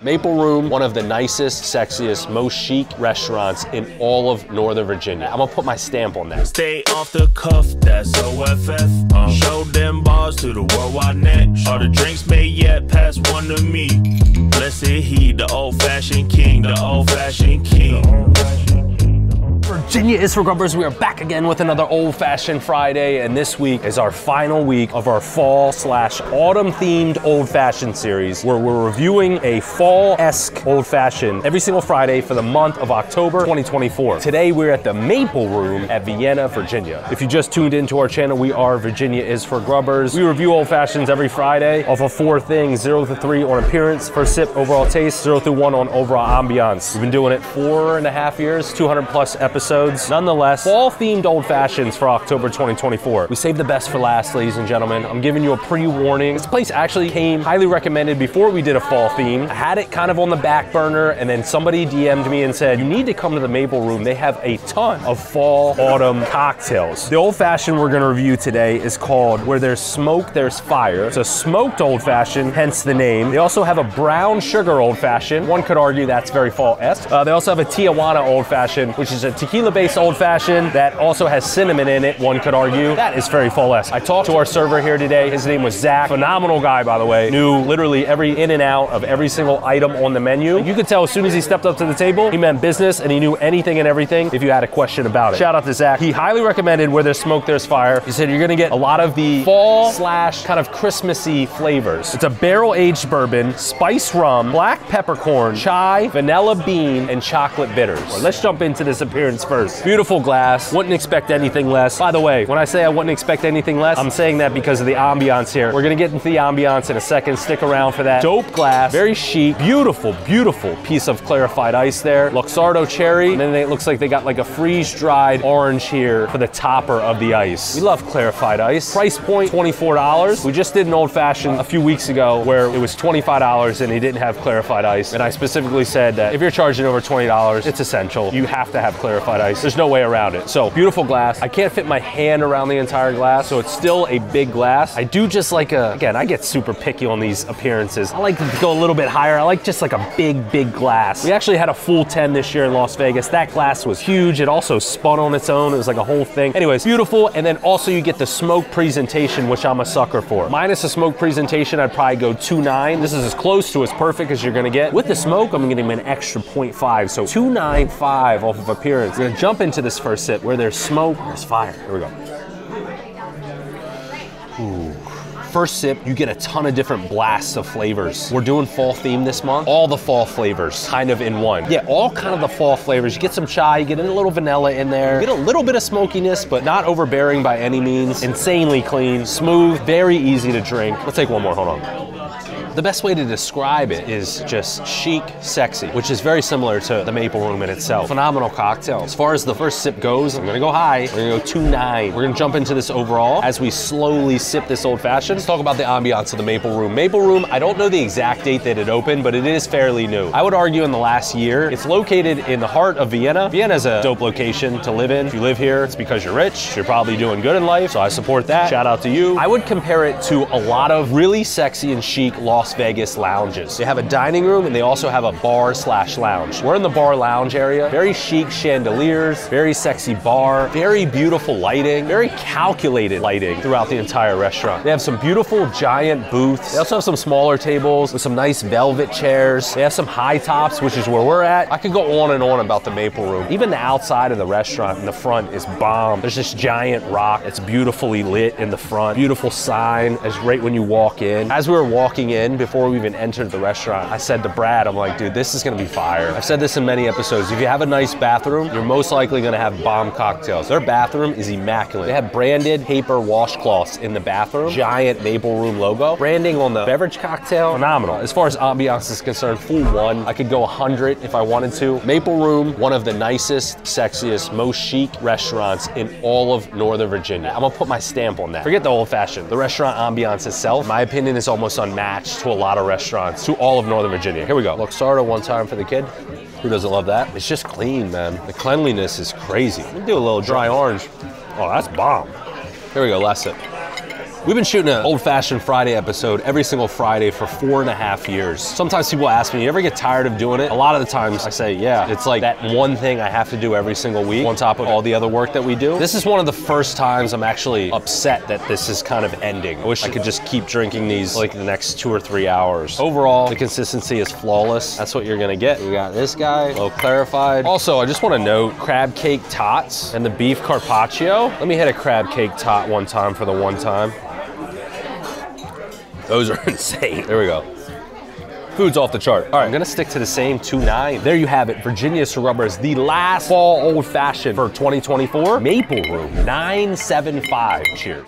Maple Room, one of the nicest, sexiest, most chic restaurants in all of Northern Virginia. I'm gonna put my stamp on that. Stay off the cuff, that's OFF. Show them bars to the worldwide net. Are the drinks made yet? Pass one to me. Blessed he, the old-fashioned king, the old-fashioned king. Virginia is for Grubbers. We are back again with another old-fashioned Friday, and this week is our final week of our fall/autumn themed old-fashioned series, where we're reviewing a fall-esque old-fashioned every single Friday for the month of October 2024. Today we're at the Maple Room at Vienna, Virginia. If you just tuned into our channel, we are Virginia is for Grubbers. We review old-fashions every Friday off of 4 things: 0 to 3 on appearance, first sip, overall taste, 0 through 1 on overall ambiance. We've been doing it 4.5 years, 200 plus episodes. Nonetheless, fall-themed old-fashions for October 2024. We saved the best for last, ladies and gentlemen. I'm giving you a pre-warning. This place actually came highly recommended before we did a fall theme. I had it kind of on the back burner, and then somebody DM'd me and said, you need to come to the Maple Room. They have a ton of fall, autumn cocktails. The old-fashioned we're gonna review today is called Where There's Smoke, There's Fire. It's a smoked old-fashioned, hence the name. They also have a brown sugar old-fashioned. One could argue that's very fall-esque. They also have a Tijuana old-fashioned, which is a tequila-based old-fashioned that also has cinnamon in it, one could argue. That is very fall-esque. I talked to our server here today. His name was Zach. Phenomenal guy, by the way. Knew literally every in and out of every single item on the menu. You could tell as soon as he stepped up to the table, he meant business and he knew anything and everything if you had a question about it. Shout out to Zach. He highly recommended Where There's Smoke, There's Fire. He said you're gonna get a lot of the fall / kind of Christmassy flavors. It's a barrel-aged bourbon, spiced rum, black peppercorn, chai, vanilla bean, and chocolate bitters. Well, let's jump into this appearance first. Beautiful glass, wouldn't expect anything less. By the way, when I say I wouldn't expect anything less, I'm saying that because of the ambiance here. We're gonna get into the ambiance in a second, stick around for that. Dope glass, very chic, beautiful, beautiful piece of clarified ice there. Luxardo cherry, and then it looks like they got like a freeze-dried orange here for the topper of the ice. We love clarified ice. Price point, $24. We just did an old-fashioned a few weeks ago where it was $25 and they didn't have clarified ice. And I specifically said that if you're charging over $20, it's essential. You have to have clarified ice. There's no way around it. So beautiful glass. I can't fit my hand around the entire glass, so it's still a big glass. I do just like again, I get super picky on these appearances. I like to go a little bit higher. I like just like a big glass. We actually had a full 10 this year in Las Vegas. That glass was huge. It also spun on its own. It was like a whole thing. Anyways, beautiful. And then also you get the smoke presentation, which I'm a sucker for. Minus the smoke presentation, I'd probably go 2.9. This is as close to as perfect as you're gonna get. With the smoke, I'm gonna give him an extra 0.5. So 2.95 off of appearance. We're gonna jump into this first sip. Where there's smoke, there's fire. Here we go. Ooh. First sip, you get a ton of different blasts of flavors. We're doing fall theme this month. All the fall flavors kind of in one. Yeah, all kind of the fall flavors. You get some chai, you get a little vanilla in there. You get a little bit of smokiness, but not overbearing by any means. Insanely clean, smooth, very easy to drink. Let's take one more, hold on. The best way to describe it is just chic, sexy, which is very similar to the Maple Room in itself. Phenomenal cocktail. As far as the first sip goes, I'm gonna go high. We're gonna go 2.9. We're gonna jump into this overall as we slowly sip this old fashioned. Let's talk about the ambiance of the Maple Room. Maple Room, I don't know the exact date that it opened, but it is fairly new. I would argue in the last year. It's located in the heart of Vienna. Vienna's a dope location to live in. If you live here, it's because you're rich. You're probably doing good in life, so I support that. Shout out to you. I would compare it to a lot of really sexy and chic Las Vegas lounges. They have a dining room and they also have a bar/lounge. We're in the bar lounge area. Very chic chandeliers, very sexy bar, very beautiful lighting, very calculated lighting throughout the entire restaurant. They have some beautiful giant booths. They also have some smaller tables with some nice velvet chairs. They have some high tops, which is where we're at. I could go on and on about the Maple Room. Even the outside of the restaurant in the front is bomb. There's this giant rock that's beautifully lit in the front. Beautiful sign as right when you walk in. As we were walking in, before we even entered the restaurant, I said to Brad, I'm like, dude, this is gonna be fire. I've said this in many episodes. If you have a nice bathroom, you're most likely gonna have bomb cocktails. Their bathroom is immaculate. They have branded paper washcloths in the bathroom, giant Maple Room logo. Branding on the beverage cocktail, phenomenal. As far as ambiance is concerned, full 1. I could go 100 if I wanted to. Maple Room, one of the nicest, sexiest, most chic restaurants in all of Northern Virginia. I'm gonna put my stamp on that. Forget the old fashioned. The restaurant ambiance itself, in my opinion, is almost unmatched to a lot of restaurants, to all of Northern Virginia. Here we go. Luxardo one time for the kid. Who doesn't love that? It's just clean, man. The cleanliness is crazy. Let me do a little dry orange. Oh, that's bomb. Here we go, last sip. We've been shooting an Old Fashioned Friday episode every single Friday for 4.5 years. Sometimes people ask me, you ever get tired of doing it? A lot of the times I say, yeah. It's like that one thing I have to do every single week on top of all the other work that we do. This is one of the first times I'm actually upset that this is kind of ending. I wish I could just keep drinking these like the next 2 or 3 hours. Overall, the consistency is flawless. That's what you're gonna get. We got this guy, low clarified. Also, I just wanna note, crab cake tots and the beef carpaccio. Let me hit a crab cake tot one time for the one time. Those are insane. There we go. Food's off the chart. All right, I'm gonna stick to the same 2.9. There you have it, Virginia's Grubbers, the last fall Old Fashioned for 2024. Maple Room, 975. Cheers.